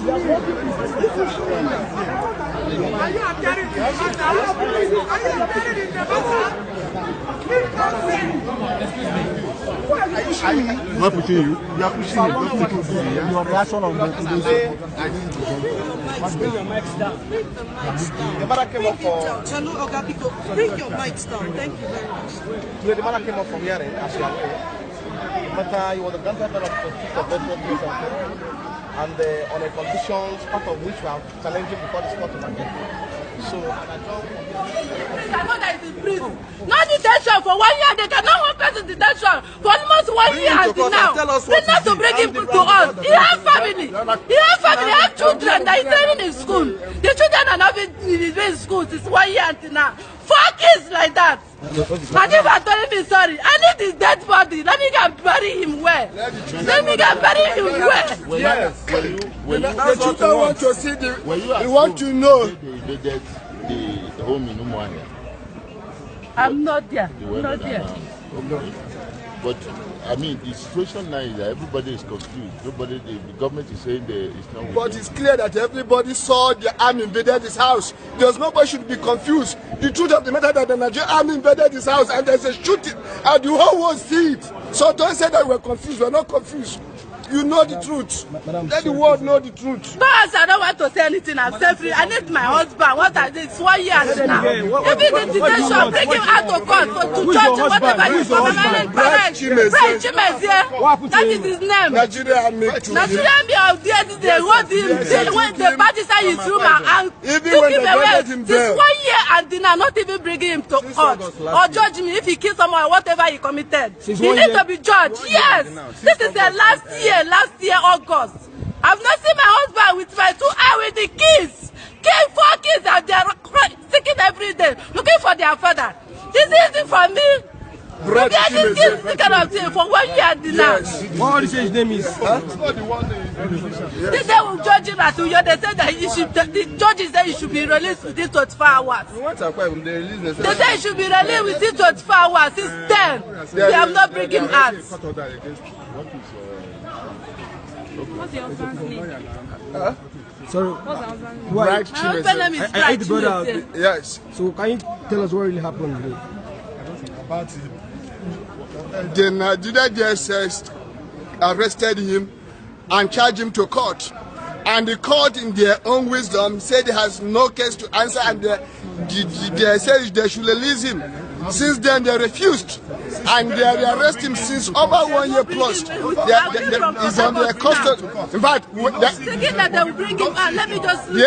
not pushing you. You are pushing me. Your reaction on the Bring your mics down. The mother came up for. Bring your mics down. Thank you very much. The mother came up from here as you are aware. But he was the grandfather of the chief of veterans and on a conditions, part of which we are challenging before the court of appeal. So, I know that is in prison. No detention for 1 year. They cannot hold person detention for almost 1 year until now. They not to bring him to us. He has family. He has family. He has children that he's training in school. The children are not in school since 1 year until now. 4 kids like that. And if I told him sorry, I need his dead body. Let me go bury him well. Let me go bury him well. Yes. The children want to see the. We want to know. The home in Umuahia. I'm not there. I'm not there. Okay. But I mean, the situation now is that everybody is confused. Nobody, the government is saying it's not. But it's clear that everybody saw the army invaded his house. There's nobody should be confused. The truth of the matter that the Nigerian army invaded his house and there's a shooting and the whole world see it. So don't say that we're confused. We're not confused. You know the truth. Let the world know the truth. Boss, I don't want to say anything. I'm self-free. I need my husband. What I did 1 year now. If he did detention, bring him out of court to judge whatever he's for. That is his name. Nigeria Army. Nigeria Army of the hold him. When the party inside his room and took him away. This 1 year and dinner, not even bringing him to court or judge me if he killed someone or whatever he committed. He needs to be judged. Yes. This is the last year, August. I've not seen my husband with my 2 eyes with the kids. 4 kids and they are seeking every day, looking for their father. This is easy for me. For 1 year now. What do you say his name is? They say we'll judge him at Uyo. They said that the judges say he should be released within 24 hours. They say he should be released within 24 hours. It's 10. They have not bring him out. What's your husband's name? Sorry. What's your husband's name? My husband name is I the brother. Yes. So can you tell us what really happened? About it. The Nigeria DSS arrested him and charged him to court. And the court, in their own wisdom, said he has no case to answer and they said they should release him. Since then, they refused. And they arrested him since over 1 year plus. He's on their custody. In fact, the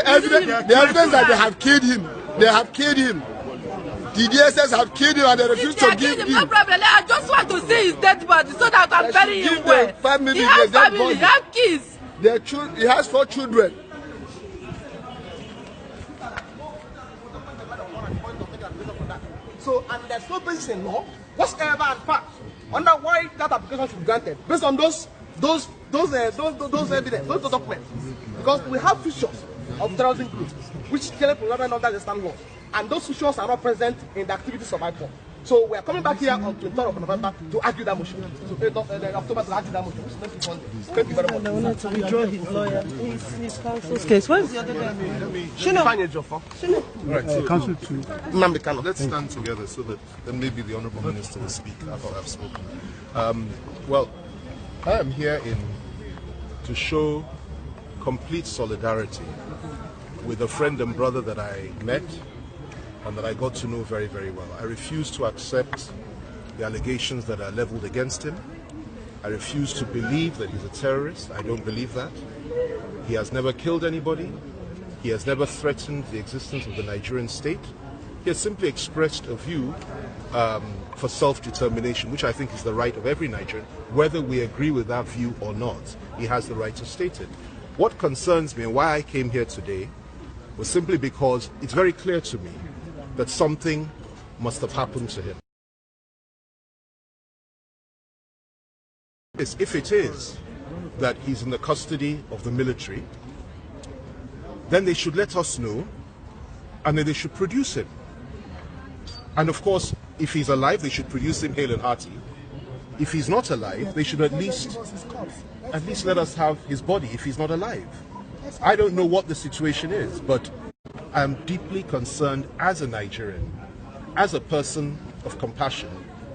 evidence that they have killed him. They have killed him. The DSS have killed him and they refuse to give him. No problem. I just want to see his dead body so that I can bury him well. He has family, he has kids. He has 4 children. So, and there's no basis in law whatsoever and fact under why that application should be granted based on those evidence, those documents. Because we have features of terrorism groups which clearly provided under the stand law, and those features are not present in the activities of IPOR. So we are coming back here on 23rd of November to argue that motion. So October to argue that motion. Thank you very much. I wanted to withdraw his lawyer. His counsel's case. Where's the other guy? Right, so Counsel to Nnamdi Kanu. let's stand together so that then maybe the Honourable Minister will speak after I've spoken. Well, I am here to show complete solidarity with a friend and brother that I met and that I got to know very, very well. I refuse to accept the allegations that are leveled against him. I refuse to believe that he's a terrorist. I don't believe that. He has never killed anybody. He has never threatened the existence of the Nigerian state. He has simply expressed a view for self-determination, which I think is the right of every Nigerian. Whether we agree with that view or not, he has the right to state it. What concerns me and why I came here today was simply because it's very clear to me that something must have happened to him. If it is that he's in the custody of the military, then they should let us know and then they should produce him. And of course, if he's alive, they should produce him hale and hearty. If he's not alive, they should at least let us have his body if he's not alive. I don't know what the situation is, but I'm deeply concerned as a Nigerian, as a person of compassion,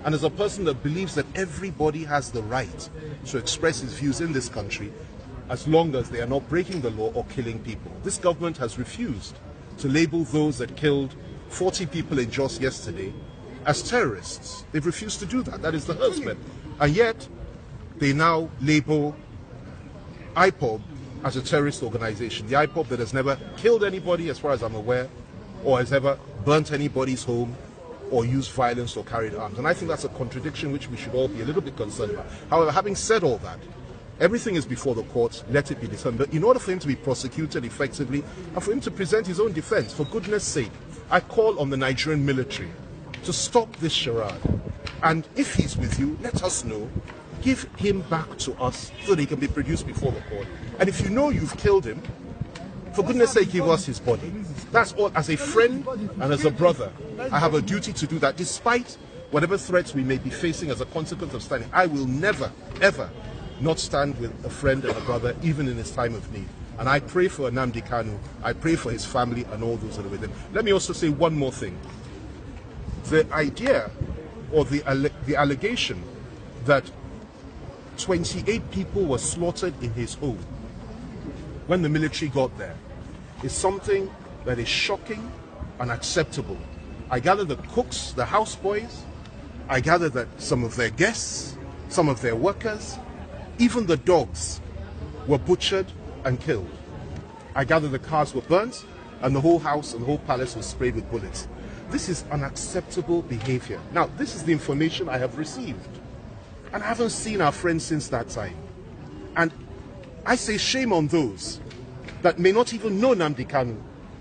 and as a person that believes that everybody has the right to express his views in this country as long as they are not breaking the law or killing people. This government has refused to label those that killed 40 people in Jos yesterday as terrorists. They've refused to do that. That is the herdsmen. And yet, they now label IPOB as a terrorist organization. The IPOB that has never killed anybody, as far as I'm aware, or has ever burnt anybody's home, or used violence or carried arms. And I think that's a contradiction which we should all be a little bit concerned about. However, having said all that, everything is before the courts, let it be determined. But in order for him to be prosecuted effectively, and for him to present his own defense, for goodness sake, I call on the Nigerian military to stop this charade. And if he's with you, let us know. Give him back to us so that he can be produced before the court. And if you know you've killed him, for goodness sake, give us his body. That's all. As a friend and as a brother, I have a duty to do that, despite whatever threats we may be facing as a consequence of standing. I will never, ever not stand with a friend and a brother, even in his time of need. And I pray for Nnamdi Kanu. I pray for his family and all those that are with him. Let me also say one more thing. The idea or the allegation that 28 people were slaughtered in his home when the military got there is something that is shocking, unacceptable. I gather the cooks, the houseboys, I gather that some of their guests, some of their workers, even the dogs were butchered and killed. I gather the cars were burnt and the whole house and the whole palace was sprayed with bullets. This is unacceptable behavior. Now, this is the information I have received. And I haven't seen our friends since that time. And I say shame on those that may not even know Nnamdi Kanu,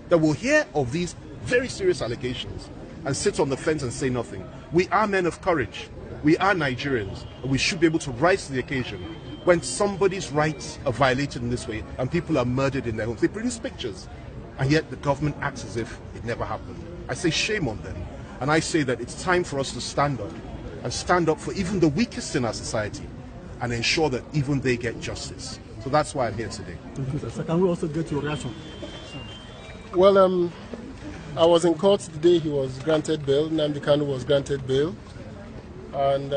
that will hear of these very serious allegations and sit on the fence and say nothing. We are men of courage. We are Nigerians, and we should be able to rise to the occasion when somebody's rights are violated in this way and people are murdered in their homes. They produce pictures, and yet the government acts as if it never happened. I say shame on them, and I say that it's time for us to stand up, and stand up for even the weakest in our society, and ensure that even they get justice. So that's why I'm here today. Thank you, sir. So can we also get your reaction? Well, I was in court the day he was granted bail. Nnamdi Kanu was granted bail. And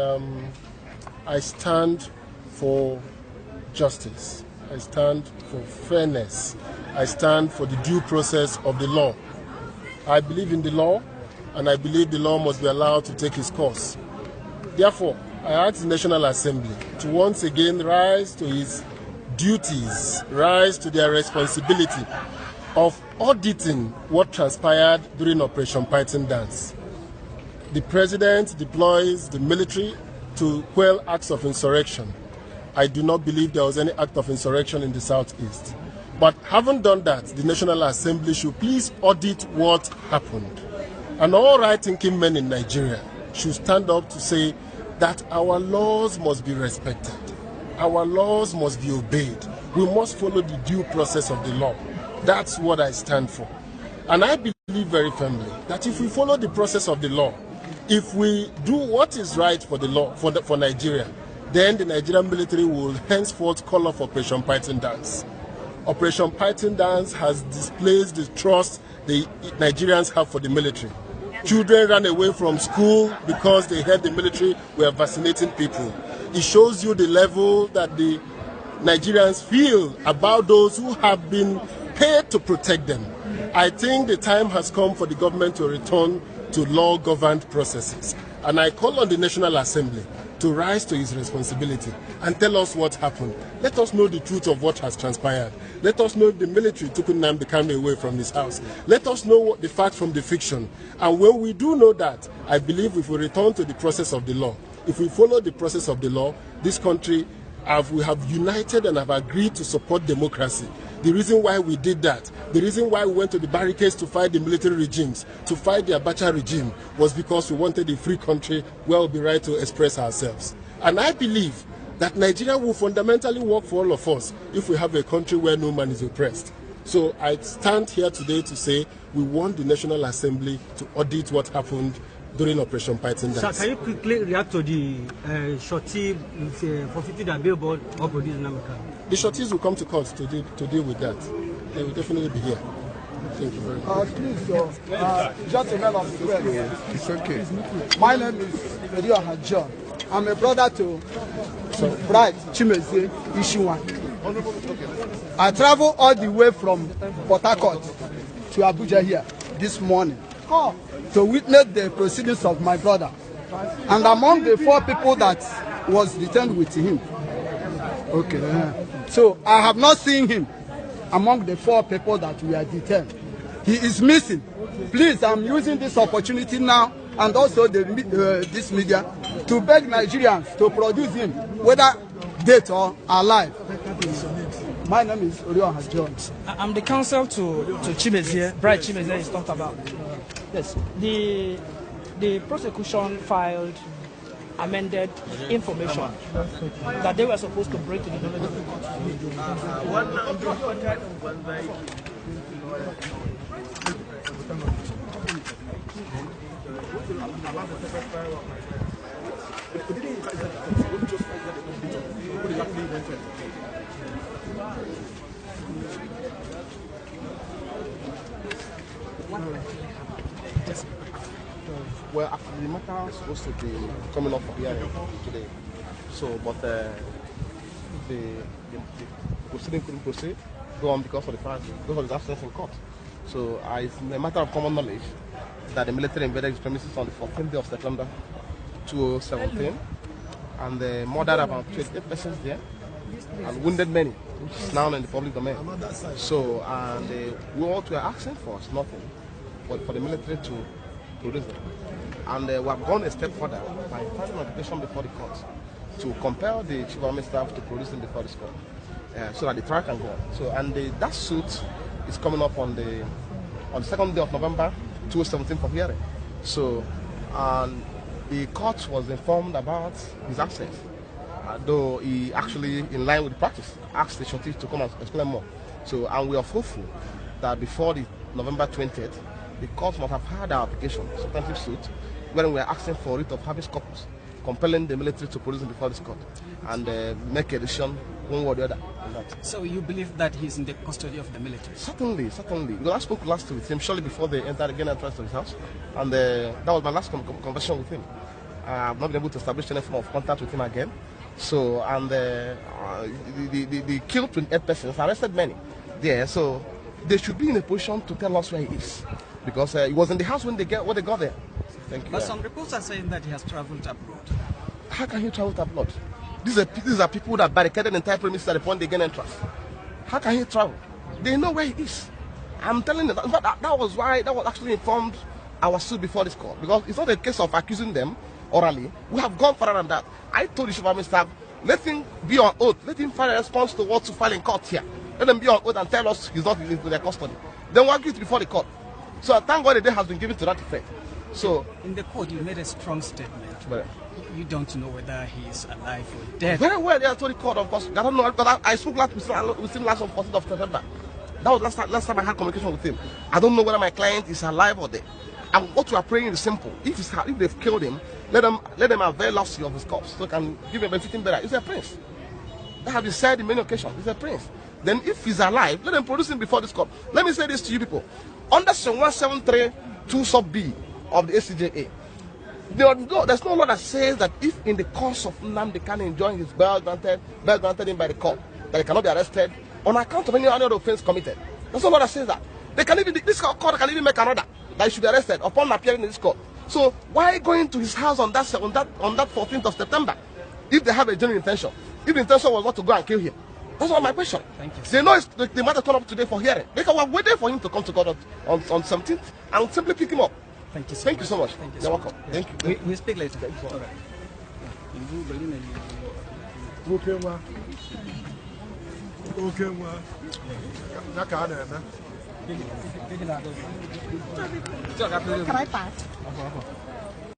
I stand for justice. I stand for fairness. I stand for the due process of the law. I believe in the law, and I believe the law must be allowed to take its course. Therefore, I ask the National Assembly to once again rise to its duties, rise to their responsibility of auditing what transpired during Operation Python Dance. The President deploys the military to quell acts of insurrection. I do not believe there was any act of insurrection in the Southeast. But having done that, the National Assembly should please audit what happened. And all right-thinking men in Nigeria should stand up to say that our laws must be respected. Our laws must be obeyed. We must follow the due process of the law. That's what I stand for. And I believe very firmly that if we follow the process of the law, if we do what is right for the law, for Nigeria, then the Nigerian military will henceforth call off Operation Python Dance. Operation Python Dance has displaced the trust the Nigerians have for the military. Children ran away from school because they heard the military were vaccinating people. It shows you the level that the Nigerians feel about those who have been paid to protect them. I think the time has come for the government to return to law-governed processes. And I call on the National Assembly to rise to its responsibility and tell us what happened. Let us know the truth of what has transpired. Let us know the military took Nnamdi Kanu away from his house. Let us know what the fact from the fiction. And when we do know that, I believe if we return to the process of the law, if we follow the process of the law, this country, we have united and have agreed to support democracy. The reason why we did that, the reason why we went to the barricades to fight the military regimes, to fight the Abacha regime, was because we wanted a free country where we'll be right to express ourselves. And I believe that Nigeria will fundamentally work for all of us if we have a country where no man is oppressed. So I stand here today to say we want the National Assembly to audit what happened during Operation Python Dance. Sir, can you quickly react to the shorty forfeited a billboard of this Nnamdi Kanu? The shorties will come to court to deal with that. They will definitely be here. Thank you very much. Please, just a matter of request. It's okay. My name is Nnamdi Kanu. I'm a brother to Bride Chimeze Ishiwan. I travel all the way from Port Harcourt to Abuja here this morning to witness the proceedings of my brother. And among the 4 people that was detained with him, so I have not seen him among the 4 people that were detained. He is missing. Please, I'm using this opportunity now and also this media to beg Nigerians to produce him, whether dead or alive. My name is Nnamdi Kanu. I'm the counsel to Chimeze, Bride Chimeze is talked about. Yes, the prosecution filed amended information that they were supposed to bring to the knowledge of the court. Well, actually, the matter is supposed to be coming up for hearing today. So, but the proceeding couldn't proceed, go on because of his absence in court. So, it's a matter of common knowledge that the military invaded his premises on the 14th day of September 2017 and they murdered about 28 persons there and wounded many, which is now in the public domain. So, and what we are asking for is nothing but for the military to produce them. And we have gone a step further by filing an application before the court to compel the chief of army staff to produce them before the court, so that the trial can go on. So, and that suit is coming up on the 2nd day of November 2017 for hearing. So, and the court was informed about his absence, though he actually, in line with the practice, asked the shorty to come and explain more. So, and we are hopeful that before the November 20th, the court must have heard our application, substantive suit, when we are asking for writ of habeas corpus, compelling the military to produce him before this court and make a decision one way or the other. So you believe that he's in the custody of the military? Certainly, certainly. Because I spoke last with him shortly before they entered again and entrance to his house, and that was my last conversation with him. I've not been able to establish any form of contact with him again. So, and the killed 28 persons, arrested many there. So they should be in a position to tell us where he is, because he was in the house when they got there. Thank you. But some reports are saying that he has traveled abroad. How can he travel abroad? These are people that barricaded the entire premises at the point they gain entrance. How can he travel? They know where he is. I'm telling you, in fact, that was actually informed our suit before this court, because it's not a case of accusing them orally. We have gone further than that. I told the chief of army staff, let him be on oath, let him file a response to what to file in court here. Let them be on oath and tell us he's not in their custody. Then we'll argue it before the court. So thank God the day has been given to that effect. So in the court, you made a strong statement. You don't know whether he is alive or dead. Very well, yeah, I told the court, of course. I don't know, because I spoke with him last on 14th of September. That was last time I had communication with him. I don't know whether my client is alive or dead. And what we are praying is simple. If they've killed him, let them avail us of his corpse, so they can give him a fitting burial. He's a prince. That has been said in many occasions. He's a prince. Then if he's alive, let them produce him before this court. Let me say this to you people. Under Section 173(2) sub B of the ACJA, there's no law that says that if in the course of Nnamdi Kanu enjoying his bail granted him by the court, that he cannot be arrested on account of any other offense committed. There's no law that says that. This court can even make another that he should be arrested upon appearing in this court. So why going to his house on that 14th of September if they have a genuine intention? If the intention was not to go and kill him. That's not my question. Thank you. They know they might have turned up today for hearing. They were waiting for him to come to court on 17th and simply pick him up. Thank you so much. Thank you so much. You're welcome. Thank you. We'll speak later. Thank you. Can I pass?